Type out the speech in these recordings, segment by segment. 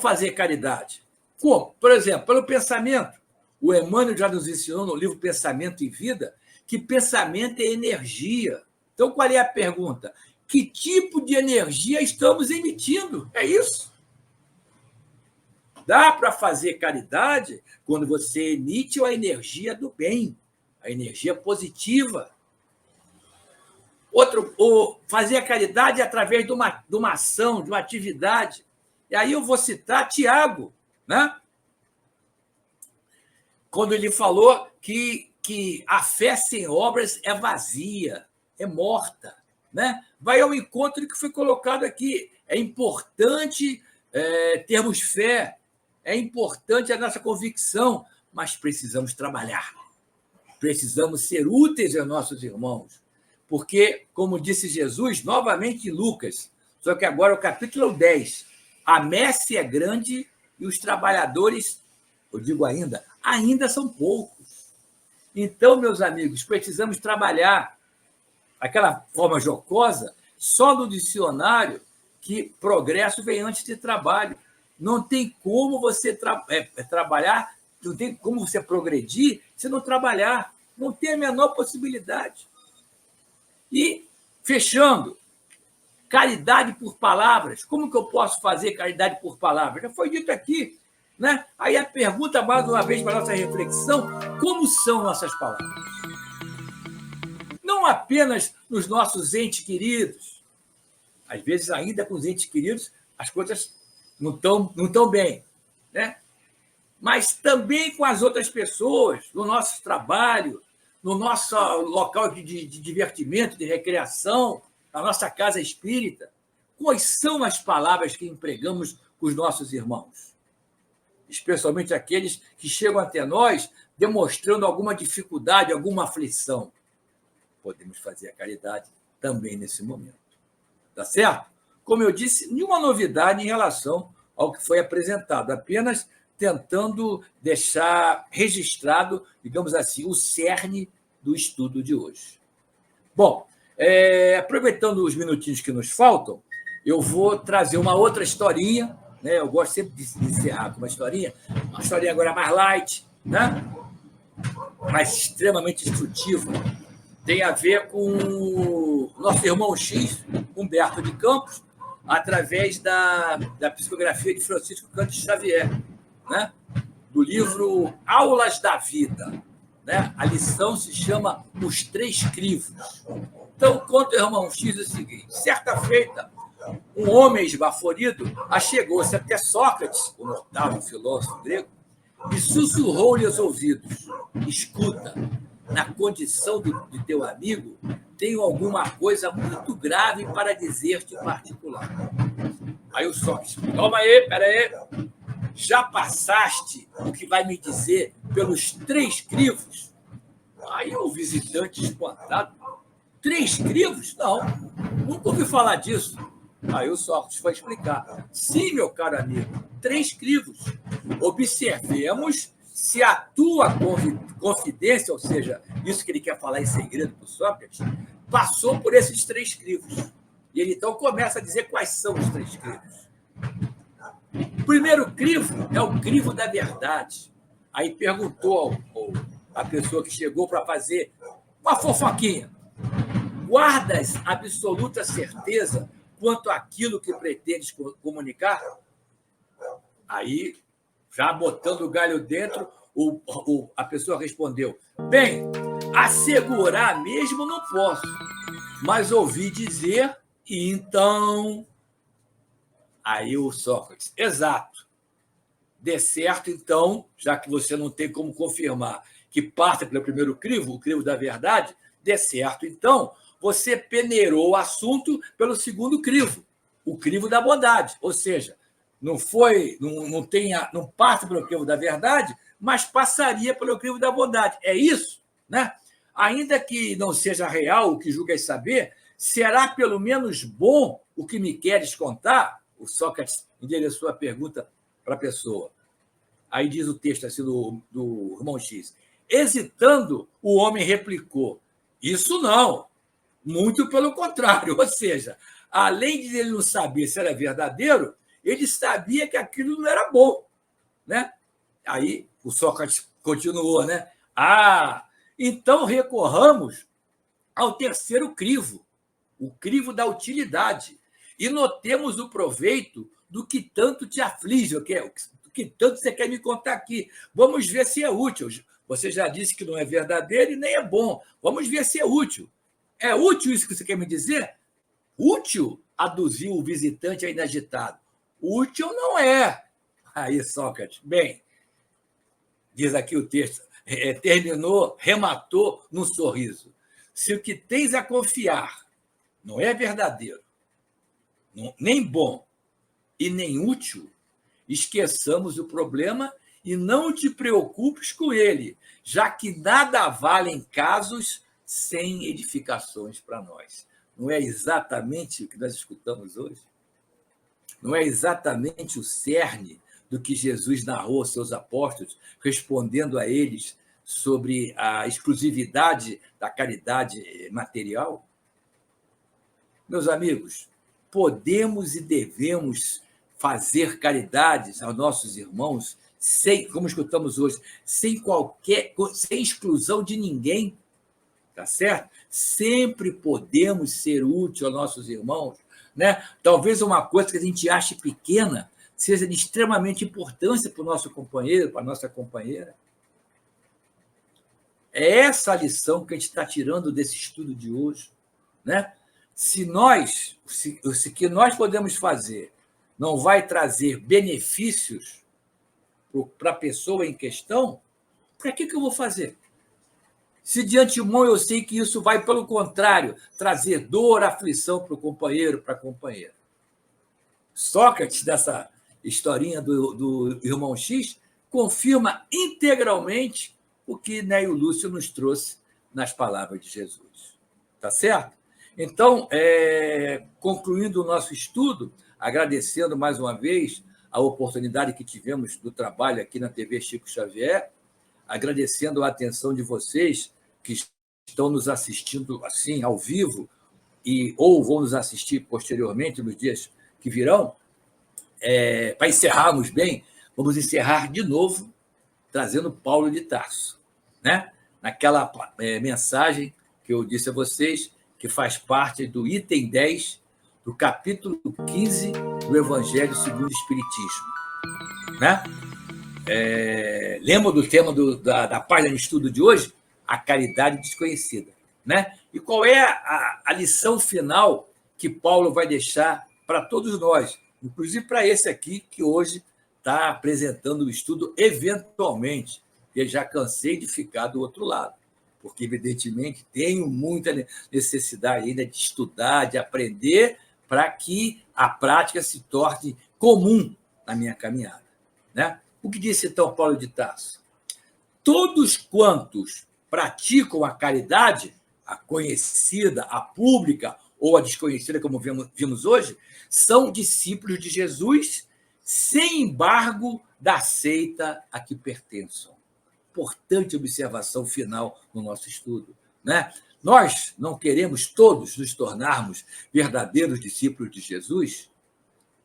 fazer caridade? Como? Por exemplo, pelo pensamento. O Emmanuel já nos ensinou no livro Pensamento e Vida que pensamento é energia. Então, qual é a pergunta? Que tipo de energia estamos emitindo? É isso. Dá para fazer caridade quando você emite a energia do bem, a energia positiva. Fazer a caridade através de uma ação, de uma atividade. E aí eu vou citar Tiago, né? Quando ele falou que a fé sem obras é vazia, é morta. Né? Vai ao encontro do que foi colocado aqui. É importante termos fé, é importante a nossa convicção, mas precisamos trabalhar. Precisamos ser úteis aos nossos irmãos. Porque, como disse Jesus, novamente em Lucas, só que agora é o capítulo 10, a messe é grande e os trabalhadores, eu digo ainda são poucos. Então, meus amigos, precisamos trabalhar. Aquela forma jocosa, só no dicionário que progresso vem antes de trabalho. Não tem como você trabalhar, não tem como você progredir se não trabalhar. Não tem a menor possibilidade. E, fechando, caridade por palavras. Como que eu posso fazer caridade por palavras? Já foi dito aqui. Né? Aí a pergunta, mais uma vez, para a nossa reflexão, como são nossas palavras? Não apenas nos nossos entes queridos. Às vezes, ainda com os entes queridos, as coisas não estão bem. Né? Mas também com as outras pessoas, no nosso trabalho, no nosso local de divertimento, de recreação, na nossa casa espírita. Quais são as palavras que empregamos com os nossos irmãos? Especialmente aqueles que chegam até nós demonstrando alguma dificuldade, alguma aflição. Podemos fazer a caridade também nesse momento. Tá certo? Como eu disse, nenhuma novidade em relação ao que foi apresentado, apenas tentando deixar registrado, digamos assim, o cerne do estudo de hoje. Bom, aproveitando os minutinhos que nos faltam, eu vou trazer uma outra historinha, né? Eu gosto sempre de encerrar com uma historinha agora mais light, né? Mas extremamente instrutiva. Tem a ver com o nosso irmão X, Humberto de Campos, através da psicografia de Francisco Cândido Xavier, né? Do livro Aulas da Vida. Né? A lição se chama Os Três Crivos. Então, conta o irmão X o seguinte: certa feita, um homem esbaforido achegou-se até Sócrates, o notável filósofo grego, e sussurrou-lhe aos ouvidos: escuta, na condição de teu amigo, tenho alguma coisa muito grave para dizer-te em particular. Aí o Sócrates: calma aí, peraí. Já passaste o que vai me dizer pelos três crivos? Aí o visitante espantado: três crivos? Não, nunca ouvi falar disso. Aí o Sócrates foi explicar: sim, meu caro amigo, três crivos. Observemos se a tua confidência, ou seja, isso que ele quer falar em segredo para o Sócrates, passou por esses três crivos. E ele então começa a dizer quais são os três crivos. O primeiro crivo é o crivo da verdade. Aí perguntou a pessoa que chegou para fazer uma fofoquinha: guardas absoluta certeza quanto àquilo que pretendes comunicar? Aí, já botando o galho dentro, a pessoa respondeu: bem, assegurar mesmo não posso, mas ouvi dizer e então... Aí o Sócrates: exato. De certo, então, já que você não tem como confirmar que passa pelo primeiro crivo, o crivo da verdade, de certo, então, você peneirou o assunto pelo segundo crivo, o crivo da bondade. Ou seja, não passa pelo crivo da verdade, mas passaria pelo crivo da bondade. É isso? Né? Ainda que não seja real o que julgas saber, será pelo menos bom o que me queres contar? O Sócrates endereçou a pergunta para a pessoa. Aí diz o texto assim do irmão X: hesitando, o homem replicou: isso não, muito pelo contrário. Ou seja, além de ele não saber se era verdadeiro, Ele sabia que aquilo não era bom, né? Aí o Sócrates continuou, né? Então recorramos ao terceiro crivo, o crivo da utilidade, e notemos o proveito do que tanto te aflige, do que tanto você quer me contar aqui. Vamos ver se é útil. Você já disse que não é verdadeiro e nem é bom. Vamos ver se é útil. É útil isso que você quer me dizer? Útil, aduziu o visitante ainda agitado. Útil não é. Aí, Sócrates, bem, diz aqui o texto, terminou, rematou num sorriso. Se o que tens a confiar não é verdadeiro, nem bom e nem útil, esqueçamos o problema e não te preocupes com ele, já que nada valem casos sem edificações para nós. Não é exatamente o que nós escutamos hoje? Não é exatamente o cerne do que Jesus narrou aos seus apóstolos, respondendo a eles sobre a exclusividade da caridade material? Meus amigos, podemos e devemos fazer caridades aos nossos irmãos, como escutamos hoje, sem exclusão de ninguém, tá certo? Sempre podemos ser úteis aos nossos irmãos, né? Talvez uma coisa que a gente ache pequena seja de extremamente importância para o nosso companheiro, para a nossa companheira. É essa a lição que a gente está tirando desse estudo de hoje, né? Se o que nós podemos fazer não vai trazer benefícios para a pessoa em questão, para que eu vou fazer? Se de antemão eu sei que isso vai, pelo contrário, trazer dor, aflição para o companheiro, para a companheira. Sócrates, dessa historinha do irmão X, confirma integralmente o que Neio Lúcio nos trouxe nas palavras de Jesus. Tá certo? Então, concluindo o nosso estudo, agradecendo mais uma vez a oportunidade que tivemos do trabalho aqui na TV Chico Xavier, agradecendo a atenção de vocês que estão nos assistindo assim, ao vivo, ou vão nos assistir posteriormente, nos dias que virão. Para encerrarmos bem, vamos encerrar de novo trazendo Paulo de Tarso, né? Naquela mensagem que eu disse a vocês, que faz parte do item 10 do capítulo 15 do Evangelho segundo o Espiritismo, né? Lembra do tema da página de estudo de hoje? A caridade desconhecida, né? E qual é a lição final que Paulo vai deixar para todos nós, inclusive para esse aqui que hoje está apresentando o estudo eventualmente, porque já cansei de ficar do outro lado, porque, evidentemente, tenho muita necessidade ainda de estudar, de aprender, para que a prática se torne comum na minha caminhada, né? O que disse, então, Paulo de Tarso? Todos quantos praticam a caridade, a conhecida, a pública ou a desconhecida, como vimos hoje, são discípulos de Jesus, sem embargo da seita a que pertençam. Importante observação final no nosso estudo, né? Nós não queremos todos nos tornarmos verdadeiros discípulos de Jesus?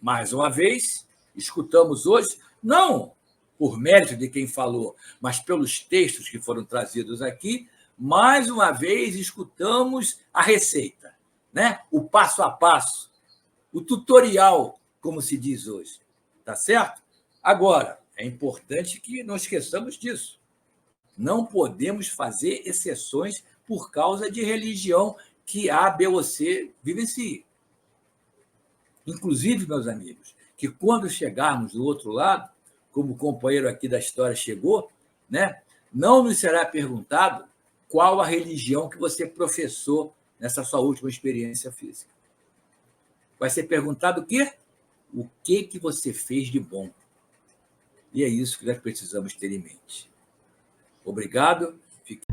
Mais uma vez, escutamos hoje, não por mérito de quem falou, mas pelos textos que foram trazidos aqui, mais uma vez escutamos a receita, né? O passo a passo, o tutorial, como se diz hoje. Tá certo? Agora, é importante que não esqueçamos disso. Não podemos fazer exceções por causa de religião que A, B ou C vivencie. Inclusive, meus amigos, que quando chegarmos do outro lado, como o companheiro aqui da história chegou, né, não nos será perguntado qual a religião que você professou nessa sua última experiência física. Vai ser perguntado o quê? O que você fez de bom? E é isso que nós precisamos ter em mente. Obrigado. Fique...